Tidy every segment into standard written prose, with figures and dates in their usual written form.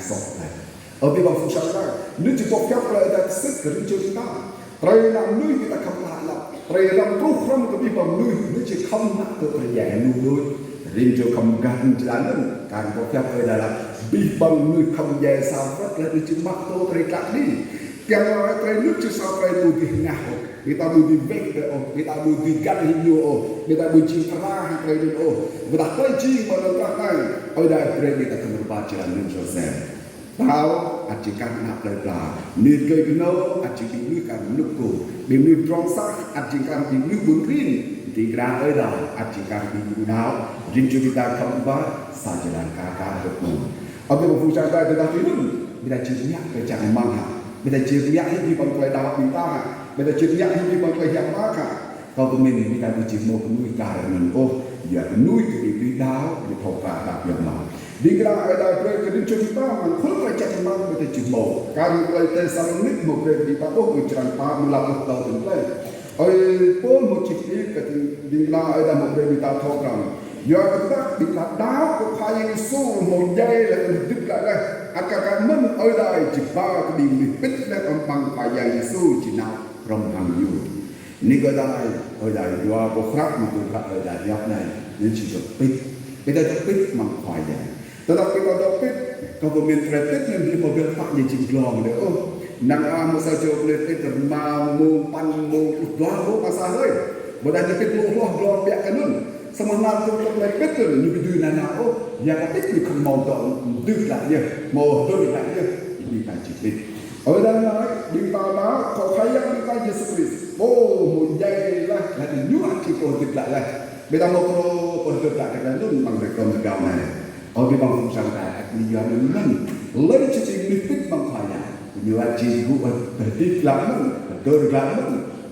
sọt này ở bên bằng phụ sang đây nếu chỉ có phép lại đã sức cái chúng ta trời làm nuôi người ta không lại là trời làm tốt không có bị bằng nuôi nếu chỉ không nặng tự phải dạy nuôi đôi riêng cho không gan chỉ là nên càng có phép lại là bị bằng nuôi không dạy sao rất là chỉ mắc tôi trời cắt đi càng nói trời nước chỉ sao trời bùi thì nào người ta bùi thì vét được người ta bùi thì gắt hình nhiều người ta bùi chỉ ra hay trời được người ta thấy chi mà nó ra đây ở đây trời người ta không có chỉ là nên cho xem tao chỉ cần nạp lời là nên cây cái nó chỉ bị nuôi cả nước cổ bị nuôi trong sắc chỉ cần bị nuôi bốn riêng thì ra ở đó chỉ cần bị đào riêng cho người ta không có sao chỉ là cả được mình ở bên phụ trợ đây người ta thấy đúng người ta chỉ nhắc về chẳng mang hả người ta chỉ nhắc những bằng lời đào người ta người ta chỉ nhắc những bằng lời hiệp bác cả còn của mình người ta chỉ một nuôi cả mình ô giờ nuôi thì bị đào bị thổ cả đặc biệt mà đi ra ở đây về cái chúng ta mình không phải chạy mang về chỉ một cái người ta sang nít một về đi ta có một trận pa một làm một tàuถึงเลยở phố một chiếc cái đi ra ở đây một về đi ta thâu rằng giờ chúng ta bị là đá của hai số một giây là đứt lại đây akan mình ở đây chỉ ba cái đi bị bít lại bằng phải giây số chỉ nào rong hàng nhiều ní cái đây ở đây do có khác mà tôi ở đây giáp này nên chỉ được bít bây giờ bít bằng phải giây tetapi kalau pit government traffic yang di mobil tak di cingklong dia nang amu saja boleh termamu panmu udara pasal oi bodan pit Allah glom biak kanun semangat tu boleh pit tu ni bidu nana yang pit ni không mau dong đưa lại dia mau đưa lại dia ini kan pit ở đây nói đi tao đó có thấy đi tay Jesus Christ một giây là nhú anh chỉ còn được lại này bây giờ một còn được lại cái luôn bằng cái con gạo này ở bên bằng phong sang đại bây giờ nó lên cho chị đi fit bằng phải nhà như anh chị cũng đi làm nó tôi làm nó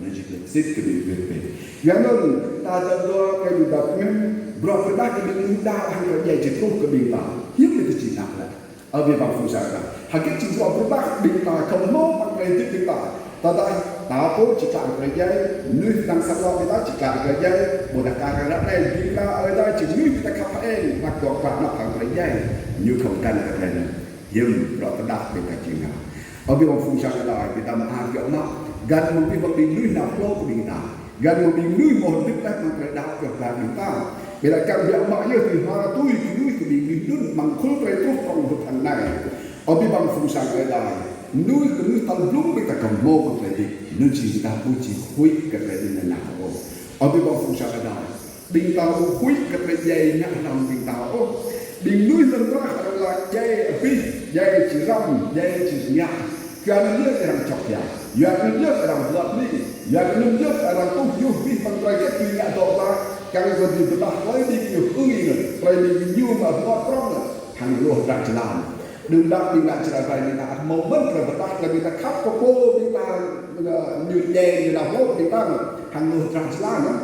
nên chỉ được xích cái việc về giờ nó ta cho cái điều đặc biệt bro phải đáp cái điều đa hàng cái dạy chỉ không cái bình tĩnh hiếm thì chỉ nặng lại ở bên bằng phong sang đại hàng cái chỉ do phải đáp bình tĩnh không nó bằng cái bình tĩnh ta đây ta cố chỉ chạm cái dây nuôi đang sắp lo người ta chỉ chạm cái dây một đặc cái đó này đi ra ở đây chỉ nuôi người ta khắp em mặc đồ quạt nó thẳng cái dây như không cần cái này nhưng rồi ta đặt về cái chuyện nào ở bên phong sang cái đó người ta mà ăn kiểu nó gần một cái vấn đề nuôi nào lô của người ta gần một cái nuôi một đứt đất mà cái đạo được là người ta bây giờ càng việc mọi như thì hoa tôi nuôi thì bị nuôi bằng khối cái thuốc phòng một thằng này ở bên phong sang cái đó nuôi cái nuôi tao lúc người ta cầm mô cái gì nuôi chỉ ta nuôi chỉ khuấy cái gì này nào ở bên bao phụ sa cái đó bình tao khuấy cái dây nhá làm bình tao bình nuôi dân ra là dây pin dây chỉ rong dây chỉ nhạc cái nó nhớ cái chọc nhà giờ nó nhớ cái làm đi giờ nó nhớ cái làm công việc vì bằng cái chuyện nhạc đó là cái vấn đề đó lấy đi nhiều ư rồi lấy nhiều mà nó trong là hàng lúa đang làm đừng đặt đừng đặt chỉ là vậy người ta màu mất rồi người ta là người ta khóc có cô người ta như đè như là hốt người ta hàng người translate nữa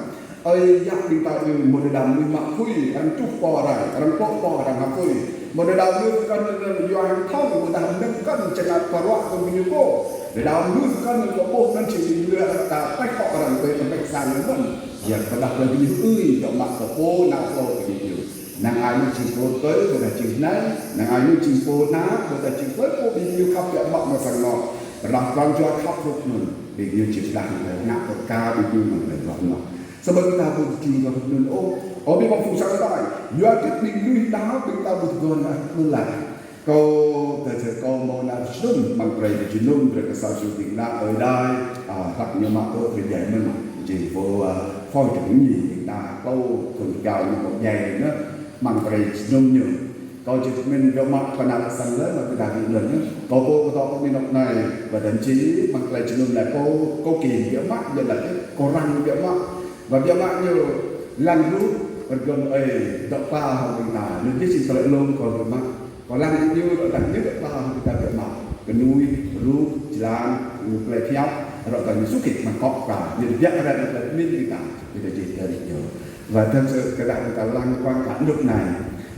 ơi giặc người ta từ một đời đàm người mặc khui ăn chúc bò này ăn cốt bò đàm mặc khui một đời đàm người con do hàng thông người ta nâng cân chẳng hạn quả loạn của mình như cô để đàm người con có bộ nên chỉ lừa ta tách họ rằng về tầm bạch sang nữa vẫn giờ ta đặt lên cái ơi trong mặt của cô nào cô thì nhiều nàng ai mới chỉ cô tới rồi là chỉ nấy nàng ai mới chỉ cô ná rồi là chỉ tới cô bị nhiều khắp vậy bọc mà phần nọ làm con cho khắp lúc mình bị nhiều chỉ làm để nạp tất cả bị nhiều mình lại gọn nọ sau đó ta buồn chỉ vào mình ở bên bóng phụ sang cái này do cái định nuôi đá bên ta buồn gọn là câu từ từ câu mô na sum bằng cái chỉ nung rồi cái sao sự định đã ở đây hoặc như mà tôi thì dạy mình chỉ vô phôi chuẩn gì ta câu thường cao như một giày nữa bằng cái nung nhiều câu chỉ mình vô mặt phần nào là sang lớn mà cái đàn điện lớn nữa câu cô có bên đọc này và thậm chí bằng cái chỉ nung là câu kỳ biểu mắt như là cái câu răng biểu mắt và biểu mắt như lăn rút còn gần ấy đọc ba hoặc mình là nên cái chỉ lợi luôn còn biểu mắt còn lăn như là nhất đọc ba hoặc người ta biểu mắt cái nuôi rút làm người theo rồi còn xuất hiện mà có cả những giác ra là miễn gì cả thì là chỉ tới nhiều và thật sự cái đại người ta lăn quan cảnh lúc này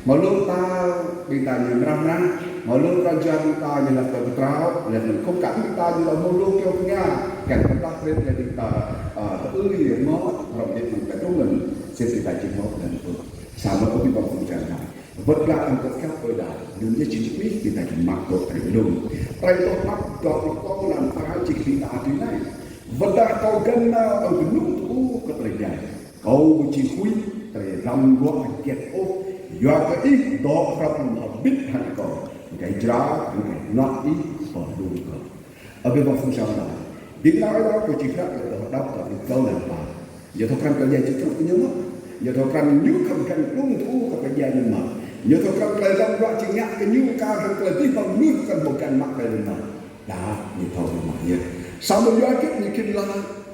mỗi lúc ta bị ta nhiều năm năm mỗi lúc ta cho ta như là tờ tráo là mình không cảm người ta như là môn luôn kêu nga cảnh người ta lên là người ta gì mó rồi để mình phải đúng mình xem thì tại chỉ mó lần sao nó có bị bom không trả lại vật là ăn cất khác tôi đã nhưng với chỉ biết thì tại mặc đồ tại lùng tại tôi bắt cho con làm phá chỉ khi ta thứ này vật đã cầu gần ở cái lúc thu cái thời gian cầu chỉ huy tại làm ruộng kiệt ô do cái ít đó ra mà biết hẳn có cái giá cái not ít ở luôn cơ ở bên phong sao đó tiếng nói đó của chị khác là đáp ở câu là giờ thôi căn cái gì chỉ trong nhớ giờ thôi căn nhớ không căn đúng thu cái gì nhưng mà giờ thôi căn lời trong đoạn chỉ nhắc cái nhu cao trong lời tí bằng nước cần một căn mặt đây mà đã như thôi mà như sao bây giờ cái như khi là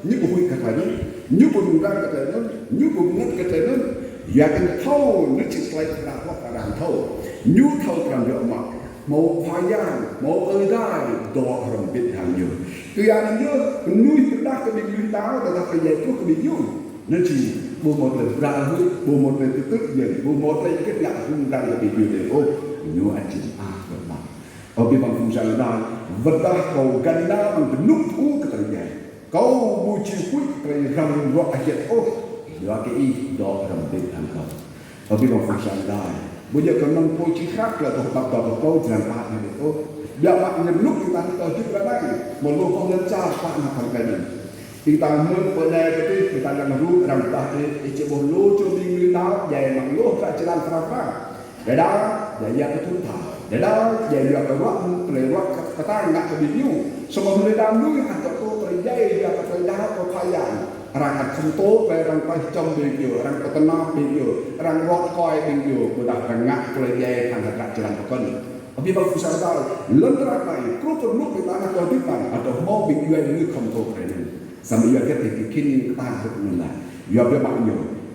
như của huy cái này như của ra cái này nó như của ngắt cái này nó giờ cái thâu nó chỉ lấy ra hoặc là đàn thâu như thâu làm được mà một vài gian một ơi đai đỏ rồng biết hàng nhiều cứ ăn nhớ nuôi cái đá cái bình nuôi táo để ta phải dạy thuốc cái bình nhung nên chỉ bù một lần ra hơi bù một lần tức giận bù một lần kết ngạn không ra là bị điều để ô nhớ anh chỉ được mà ở bên bằng vùng sản đai vật ta cầu gần đá bằng cái nút thú cái thời gian cầu bù chi quýt cái rầm rõ hiện ô do cái y đỏ rồng biết hàng cầu ở bên bằng vùng sản đai bây giờ cần nông cô chỉ khác là tập tập câu làm bạn này để cô giờ bạn nhận lúc chúng ta tới trước ra đây một lô con nhân cha bạn là thằng cái này thì ta muốn bữa nay cái người ta làm rú làm ta thì chỉ một lô cho mình người ta dạy bằng lô ra chỉ làm sao để đó dạy ra cái thuốc thảo để đó dạy ra cái quát để quát cái ta ngã cái bị nhiêu xong rồi người ta nuôi ăn cho cô cái dây ra cái đá có thay dạng rằng không tốt về rằng phải trong bình nhiều rằng có tân nam bình nhiều rằng rót coi bình nhiều của đặt rằng ngã cái dây thằng đặt chỉ làm có cân ở bên bang sao đó lớn ra này cứ từ lúc người ta đã coi tiếp này ở trong mô bình dây như không tốt này nên sao bây giờ cái thì khi ta được như là do với bạn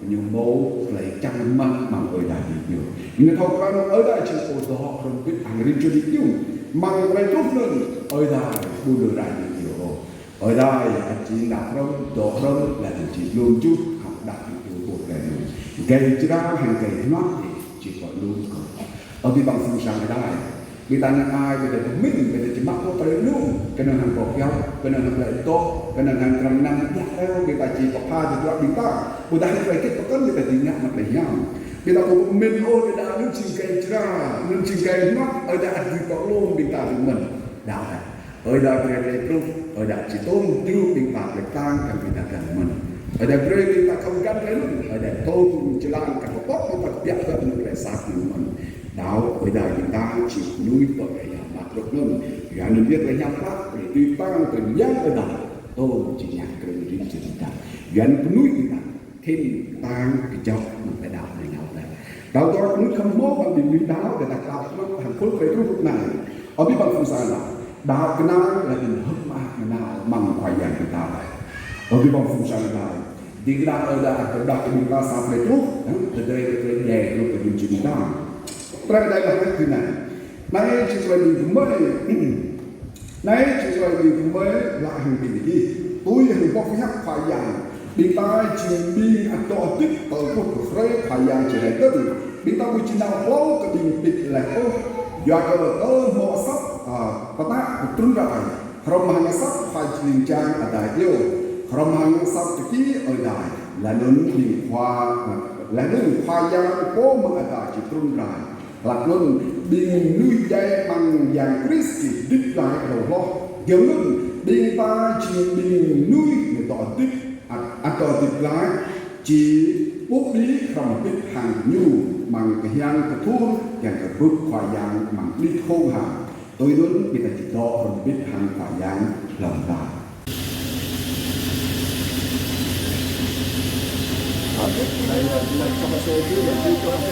nhiều mô lại chăng măng bằng ở đại nhiều nhưng thâu con ở đây chỉ có họ không biết hàng riêng cho đi nhiều măng này tốt hơn ở đây buôn được đại nhiều ở đây anh chị đặt rong độ rong là chỉ luôn chút học đặt những cuộc đời này cây ra hàng cây nót thì chỉ có luôn còn ở bên bằng phương sang ở đây người ta nói ai người ta cũng biết người ta chỉ mắc có tới luôn cái nên hàng bột dâu cái nên hàng lợi tốt cái nên hàng trăm năm nhắc theo người ta chỉ có pha thì cho chúng ta người ta phải kết có người ta tìm nhắc mặt để nhau người ta cũng mình ôi người ta nước chim cây ra nước chim cây nót ở đây thì có luôn người ta thì mình đạo này ở đây về lúc ở đây chỉ tôn tiêu bình bạc để tăng cả người ta cần mình ở đây về người ta không gắn đến ở đây tôn chỉ làm cả một bóc một vật đẹp hơn người ta sát mình đạo ở đây người ta chỉ nuôi bởi cái nhà mặt được luôn gã nên biết cái nhà pháp để tuy tăng từ nhang ở đây tôn chỉ nhạc cái riêng chỉ ta gắn nuôi người ta thêm tăng cái chọc mình phải đạo này nhau đây đạo đó cũng không mốt bằng điều đạo để đặt đạo nó hàng phước về lúc này ở biết bằng phương xa nào đạo cái nào là hình hấp mạc cái nào bằng khoai dạng người ta này ở cái vòng phương sang này thì cái đạo ở đây cái đạo cái mình ta sao phải lúc từ đây cái nhẹ lúc cái mình chỉ mình đạo đây đây là cái này này chỉ là mình mới này chỉ là mình mới lại hình gì đi tôi hình có cái hấp khoai dạng đi tai chỉ đi ăn to tích ở một cái khoai dạng chỉ là tất đi ta mới chỉ nào lâu cái mình bị là ô do cái mỏ sắt có tác trúng ra này không hàng sắt phải liền trang ở đại yêu không hàng sắt chỉ ở đại là nên đi qua là nên khoa gia cố mà ở đại chỉ trúng ra là nên đi nuôi dây bằng dạng Christi đích lại đầu lo giờ nên đi ta chỉ đi nuôi người tỏ tích ăn tỏ tích lại chỉ bố lý không biết hàng nhu bằng cái hàng cái thuốc dạng cái bước khoa giang bằng đi khô hàng tôi muốn người ta chỉ đo không biết hàng khoa giang làm ra đây là trong xe chứ là đi trong xe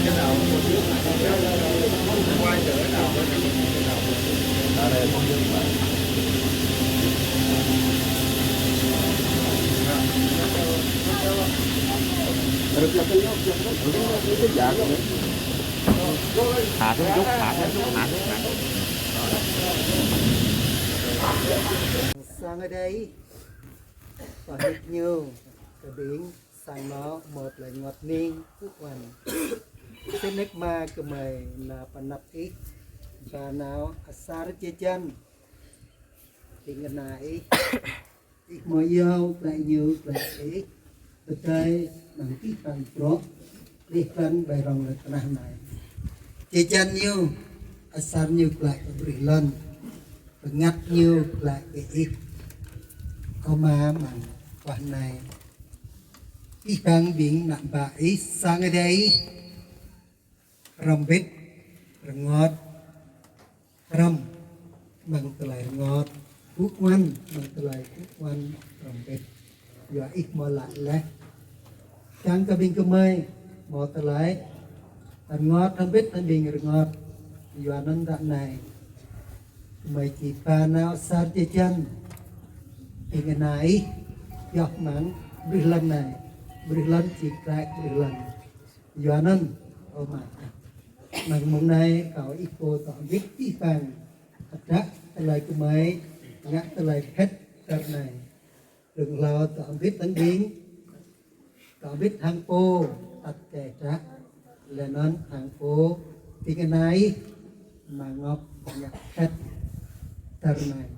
cái nào một trước quay trở cái nào ở đây không được vậy hạ xuống chút sang ở đây và hết nhiều cái biển sang nó một là ngọt niên phước hoành xin nếch mà cơ mày là phần nạp ít và nào asar chia chân thì người này ít mọi yêu lại nhiều lại ít betul bằng cái phần pro đi phần bài rong là cái này chia chân nhiều asar nhiều lại beri lần ngắt nhiều lại cái ít có mà quả này cái phần biển nặng bãi sang ở đây rong bít ngọt rong bằng tờ ngọt quốc văn bằng tờ quốc văn rong bít và ít mò lại lẽ chẳng có bình cơ mây mò tờ lại ngọt rong bít nó bình ngọt và nó đoạn này mày chỉ pha nào sao chơi chân thì ngày này dọc mắng bữa lần này bữa lần chỉ lại bữa lần và nó ô mà mong này cậu ít cô tạm biết ít vàng thật ra lời của mày ngắt lời hết trận này đừng lo tạm biết tấn biến tạm biết thằng cô thật kẻ trác là nó thằng cô thì cái này mà ngọc nhặt hết trận này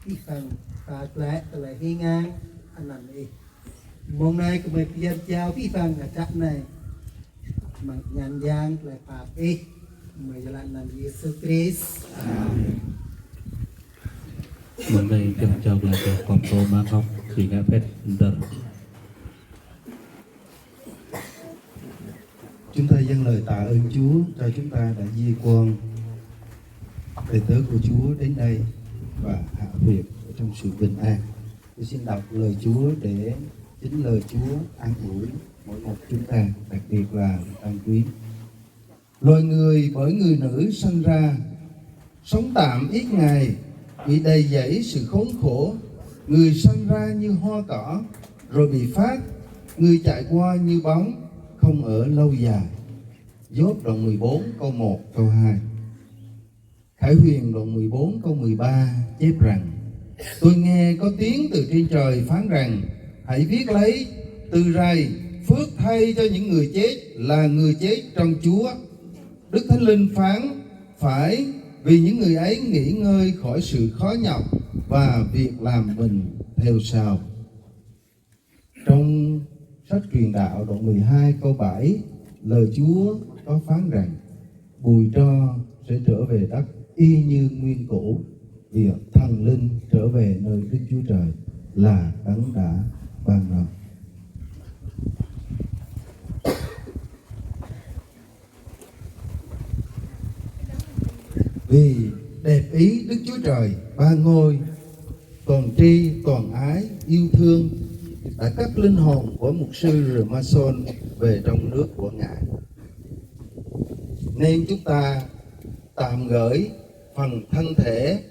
ít vàng và lẽ lời hi ngang anh làm đi mong này của mày bây giờ chào ít vàng là trận này mà nhàn giang lại phạt ít mày lại làm Yesus Christ Hôm nay kita jawab lagi kontrol makam sehingga benar. Chúng ta dâng lời tạ ơn Chúa cho chúng ta đã di quân đầy tớ của Chúa đến đây và hạ huyệt trong sự bình an. Tôi xin đọc lời Chúa để chính lời Chúa an ủi mỗi một chúng ta, đặc biệt là Tăng Quyến. Loài người bởi người nữ sanh ra, sống tạm ít ngày, bị đầy dẫy sự khốn khổ. Người sanh ra như hoa cỏ, rồi bị phát. Người chạy qua như bóng, không ở lâu dài. Gióp đoạn 14 câu 1 câu 2. Khải Huyền đoạn 14 câu 13 chép rằng: Tôi nghe có tiếng từ trên trời phán rằng: Hãy viết lấy từ rày phước thay cho những người chết là người chết trong Chúa. Đức Thánh Linh phán: Phải, vì những người ấy nghỉ ngơi khỏi sự khó nhọc và việc làm mình theo sau. Trong sách truyền đạo đoạn 12 câu 7, lời Chúa có phán rằng: Bùi tro sẽ trở về đất y như nguyên cũ, vì thần linh trở về nơi Đức Chúa Trời là đấng đã ban đầu. Vì đẹp ý Đức Chúa Trời ba ngôi, toàn tri toàn ái yêu thương, đã cất linh hồn của mục sư Remason về trong nước của Ngài, nên chúng ta tạm gửi phần thân thể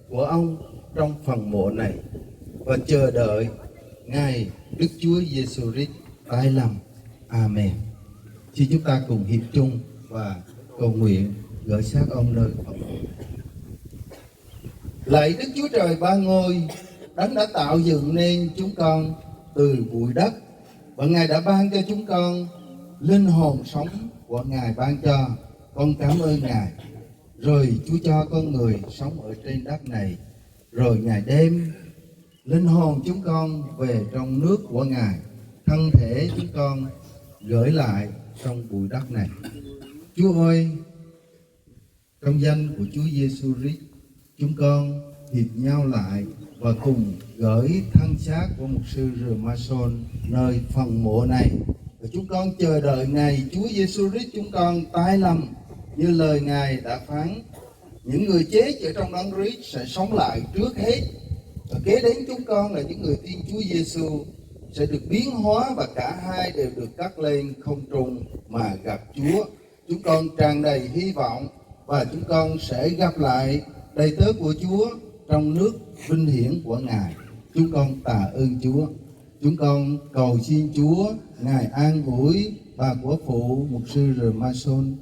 của ông trong phần mộ này và chờ đợi ngày Đức Chúa Giêsu Christ tái lâm. Amen. Xin chúng ta cùng hiệp chung và cầu nguyện gửi xác ông nơi phần mộ. Lạy Đức Chúa Trời ba ngôi, Đấng đã tạo dựng nên chúng con từ bụi đất, và Ngài đã ban cho chúng con linh hồn sống của Ngài ban cho. Con cảm ơn Ngài. Rồi Chúa cho con người sống ở trên đất này, rồi Ngài đem linh hồn chúng con về trong nước của Ngài, thân thể chúng con gửi lại trong bụi đất này. Chúa ơi, trong danh của Chúa Giêsu Christ, chúng con hiệp nhau lại và cùng gửi thân xác của mục sư Remason nơi phần mộ này. Và chúng con chờ đợi ngày Chúa Giêsu Christ chúng con tái lâm, như lời Ngài đã phán: những người chết ở trong đấng Christ sẽ sống lại trước hết, và kế đến chúng con là những người tin Chúa Giêsu sẽ được biến hóa, và cả hai đều được cất lên không trung mà gặp Chúa. Chúng con tràn đầy hy vọng và chúng con sẽ gặp lại đầy tớ của Chúa trong nước vinh hiển của Ngài. Chúng con tạ ơn Chúa. Chúng con cầu xin Chúa Ngài an ủi bà của phụ mục sư Remason,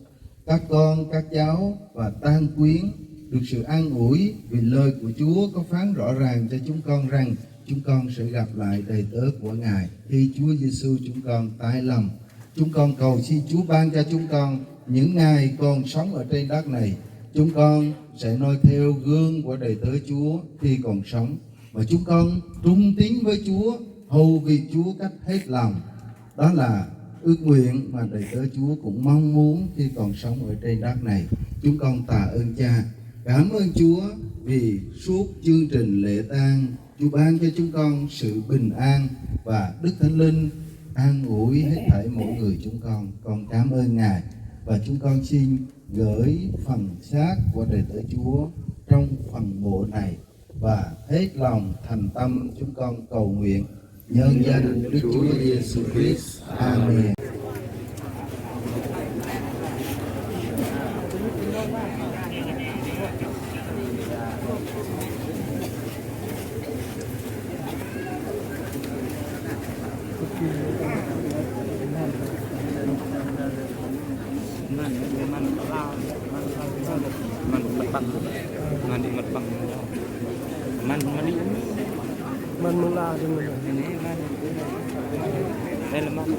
các con, các cháu và Tang Quyến được sự an ủi, vì lời của Chúa có phán rõ ràng cho chúng con rằng chúng con sẽ gặp lại đầy tớ của Ngài khi Chúa Giêsu chúng con tái lâm. Chúng con cầu xin Chúa ban cho chúng con những ngày còn sống ở trên đất này. Chúng con sẽ noi theo gương của đầy tớ Chúa khi còn sống. Và chúng con trung tín với Chúa, hầu việc Chúa cách hết lòng. Đó là ước nguyện mà đầy tớ Chúa cũng mong muốn khi còn sống ở trên đất này. Chúng con tạ ơn Cha. Cảm ơn Chúa vì suốt chương trình lễ tang, Chúa ban cho chúng con sự bình an và Đức Thánh Linh an ủi hết thảy mỗi người chúng con. Con cảm ơn Ngài và chúng con xin gửi phần xác của đầy tớ Chúa trong phần mộ này và hết lòng thành tâm chúng con cầu nguyện nhân danh Đức Chúa Giêsu Christ. Amen.มันมึงลาจังเลยđây là măng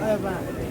Ê bà